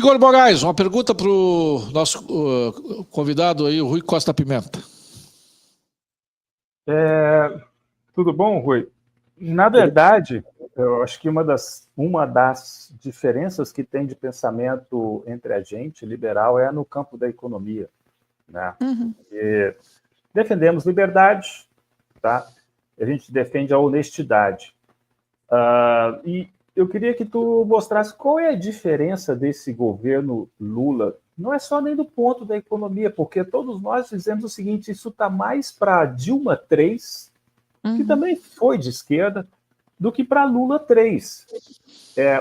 Igor Moraes, uma pergunta para o nosso convidado aí, o Rui Costa Pimenta. Tudo bom, Rui? Na verdade, eu acho que uma das diferenças que tem de pensamento entre a gente, liberal, é no campo da economia, né? E defendemos liberdade, tá? A gente defende a honestidade. E eu queria que tu mostrasse qual é a diferença desse governo Lula. Não é só nem do ponto da economia, porque todos nós dizemos o seguinte: isso está mais para Dilma 3, que também foi de esquerda, do que para Lula 3.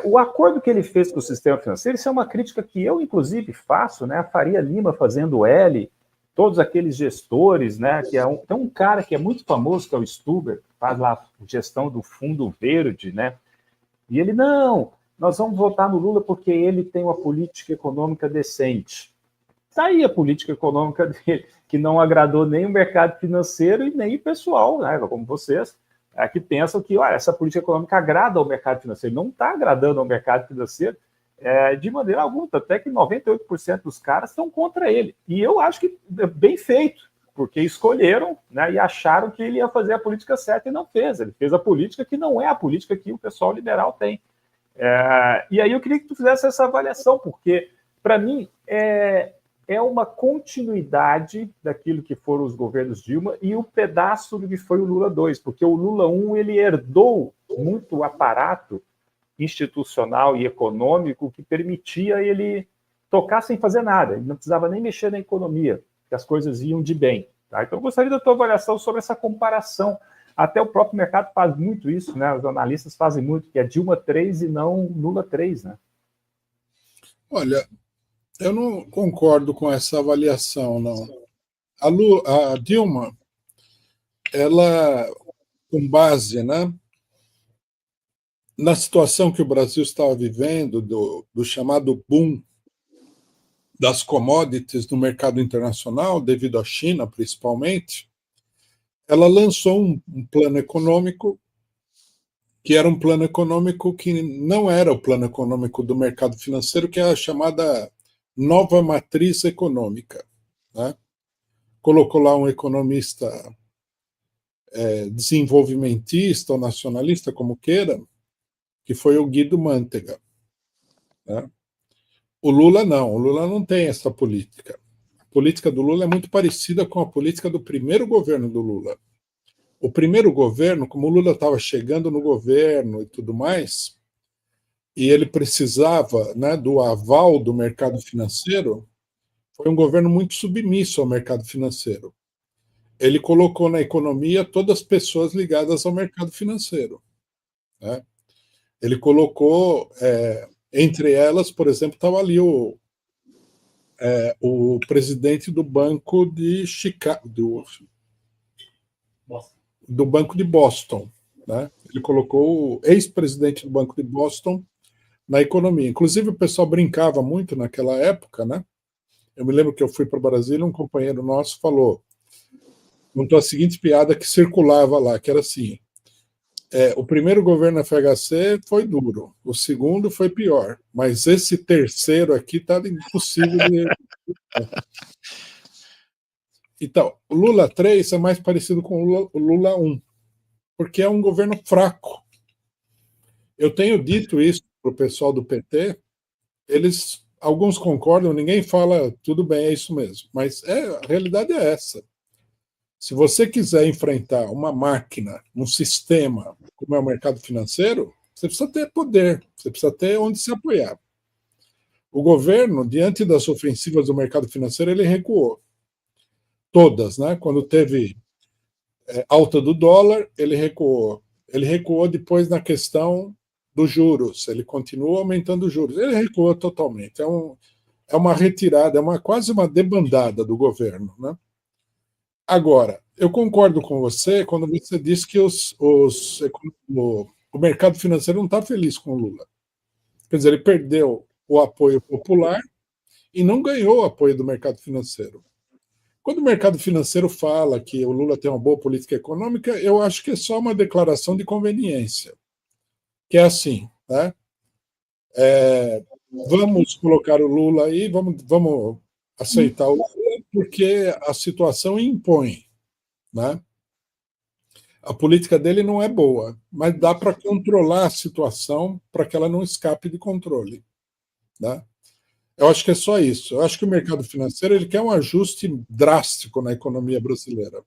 O acordo que ele fez com o sistema financeiro, isso é uma crítica que eu, inclusive, faço, né? A Faria Lima fazendo L, todos aqueles gestores, né? Tem um cara que é muito famoso, que é o Stuber, faz lá a gestão do Fundo Verde, né? E ele, não, nós vamos votar no Lula porque ele tem uma política econômica decente. Está aí a política econômica dele, que não agradou nem o mercado financeiro e nem o pessoal, né, como vocês, que pensam que essa política econômica agrada ao mercado financeiro. Não está agradando ao mercado financeiro de maneira alguma, até que 98% dos caras estão contra ele. E eu acho que é bem feito, porque escolheram, né, e acharam que ele ia fazer a política certa e não fez. Ele fez a política que não é a política que o pessoal liberal tem. E aí eu queria que tu fizesse essa avaliação, porque, para mim, é uma continuidade daquilo que foram os governos Dilma e o pedaço do que foi o Lula 2, porque o Lula 1 ele herdou muito aparato institucional e econômico que permitia ele tocar sem fazer nada, ele não precisava nem mexer na economia, que as coisas iam de bem. Tá? Então eu gostaria da tua avaliação sobre essa comparação. Até o próprio mercado faz muito isso, né? Os analistas fazem muito, que é Dilma 3 e não Lula 3, né? Olha, eu não concordo com essa avaliação, não. A Dilma, ela, com base, né, na situação que o Brasil estava vivendo, do chamado boom das commodities no mercado internacional, devido à China, principalmente, ela lançou um plano econômico que era um plano econômico que não era o plano econômico do mercado financeiro, que é a chamada nova matriz econômica, né? Colocou lá um economista desenvolvimentista ou nacionalista, como queira, que foi o Guido Mantega, né? O Lula não tem essa política. A política do Lula é muito parecida com a política do primeiro governo do Lula. O primeiro governo, como o Lula estava chegando no governo e tudo mais, e ele precisava, né, do aval do mercado financeiro, foi um governo muito submisso ao mercado financeiro. Ele colocou na economia todas as pessoas ligadas ao mercado financeiro, né? Ele colocou, entre elas, por exemplo, estava ali o presidente do Banco de Chicago, do Banco de Boston, né? Ele colocou o ex-presidente do Banco de Boston na economia. Inclusive, o pessoal brincava muito naquela época, né? Eu me lembro que eu fui para o Brasil e um companheiro nosso contou a seguinte piada que circulava lá, que era assim: o primeiro governo FHC foi duro, o segundo foi pior, mas esse terceiro aqui está impossível de... Então, o Lula 3 é mais parecido com o Lula 1, porque é um governo fraco. Eu tenho dito isso para o pessoal do PT, alguns concordam, ninguém fala, tudo bem, é isso mesmo, mas a realidade é essa. Se você quiser enfrentar uma máquina, um sistema, como é o mercado financeiro, você precisa ter poder, você precisa ter onde se apoiar. O governo, diante das ofensivas do mercado financeiro, ele recuou. Todas, né? Quando teve alta do dólar, ele recuou. Ele recuou depois na questão dos juros, ele continua aumentando os juros. Ele recuou totalmente. É uma retirada, quase uma debandada do governo, né? Agora, eu concordo com você quando você diz que o mercado financeiro não está feliz com o Lula. Quer dizer, ele perdeu o apoio popular e não ganhou o apoio do mercado financeiro. Quando o mercado financeiro fala que o Lula tem uma boa política econômica, eu acho que é só uma declaração de conveniência. Que é assim, né? vamos colocar o Lula aí, vamos aceitar o Lula, porque a situação impõe, né? A política dele não é boa, mas dá para controlar a situação para que ela não escape de controle, né? Eu acho que é só isso. Eu acho que o mercado financeiro ele quer um ajuste drástico na economia brasileira.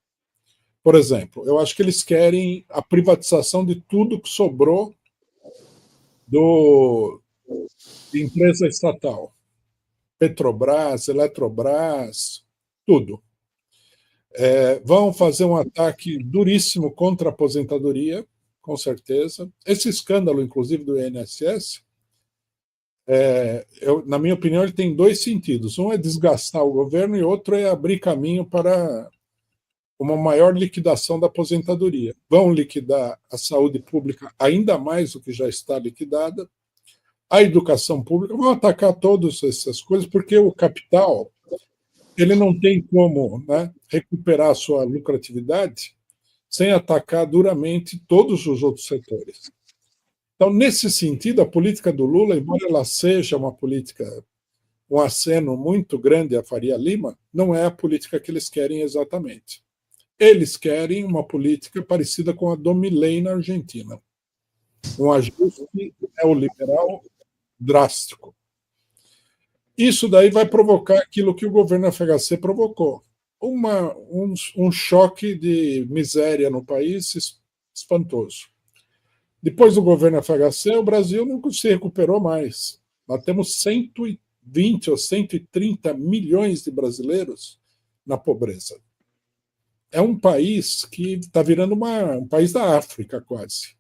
Por exemplo, eu acho que eles querem a privatização de tudo que sobrou de empresa estatal. Petrobras, Eletrobras, tudo. Vão fazer um ataque duríssimo contra a aposentadoria, com certeza. Esse escândalo, inclusive, do INSS, na minha opinião, ele tem dois sentidos. Um é desgastar o governo e outro é abrir caminho para uma maior liquidação da aposentadoria. Vão liquidar a saúde pública ainda mais do que já está liquidada, a educação pública, vão atacar todas essas coisas, porque o capital ele não tem como, né, recuperar a sua lucratividade sem atacar duramente todos os outros setores. Então, nesse sentido, a política do Lula, embora ela seja uma política, um aceno muito grande à Faria Lima, não é a política que eles querem exatamente. Eles querem uma política parecida com a do Milei na Argentina. Um ajuste neoliberal drástico. Isso daí vai provocar aquilo que o governo FHC provocou. Um choque de miséria no país espantoso. Depois do governo FHC, o Brasil não se recuperou mais. Nós temos 120 ou 130 milhões de brasileiros na pobreza. É um país que está virando um país da África, quase.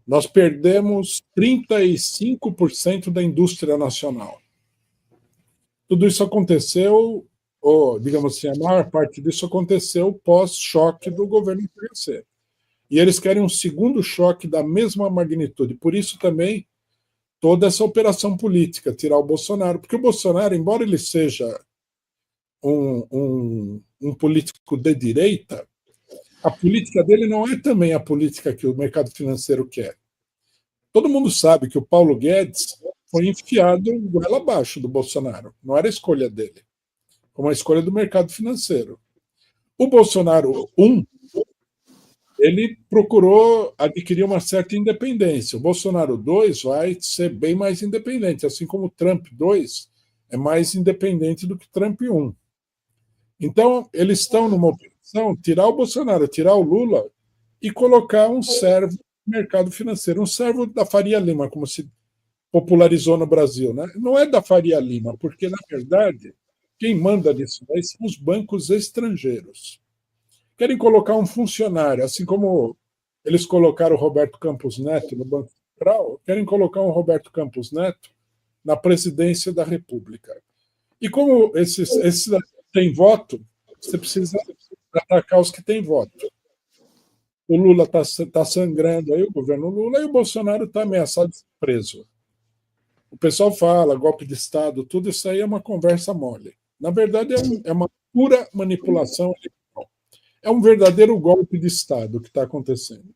Nós perdemos 35% da indústria nacional. Tudo isso aconteceu, ou, digamos assim, a maior parte disso aconteceu pós-choque do governo FHC. E eles querem um segundo choque da mesma magnitude. Por isso também toda essa operação política, tirar o Bolsonaro. Porque o Bolsonaro, embora ele seja um político de direita, a política dele não é também a política que o mercado financeiro quer. Todo mundo sabe que o Paulo Guedes foi enfiado goela abaixo do Bolsonaro. Não era a escolha dele, foi uma escolha do mercado financeiro. O Bolsonaro 1, ele procurou adquirir uma certa independência. O Bolsonaro 2 vai ser bem mais independente, assim como o Trump 2 é mais independente do que Trump 1. Então, eles estão numa operação, tirar o Bolsonaro, tirar o Lula e colocar um servo no mercado financeiro, um servo da Faria Lima, como se popularizou no Brasil. Né? Não é da Faria Lima, porque, na verdade, quem manda nisso aí são os bancos estrangeiros. Querem colocar um funcionário, assim como eles colocaram o Roberto Campos Neto no Banco Central, querem colocar um Roberto Campos Neto na presidência da República. E como esses têm voto, você precisa atacar os que têm voto. O Lula está sangrando aí, o governo Lula, e o Bolsonaro está ameaçado de ser preso. O pessoal fala, golpe de Estado, tudo isso aí é uma conversa mole. Na verdade, é uma pura manipulação eleitoral. É um verdadeiro golpe de Estado que está acontecendo.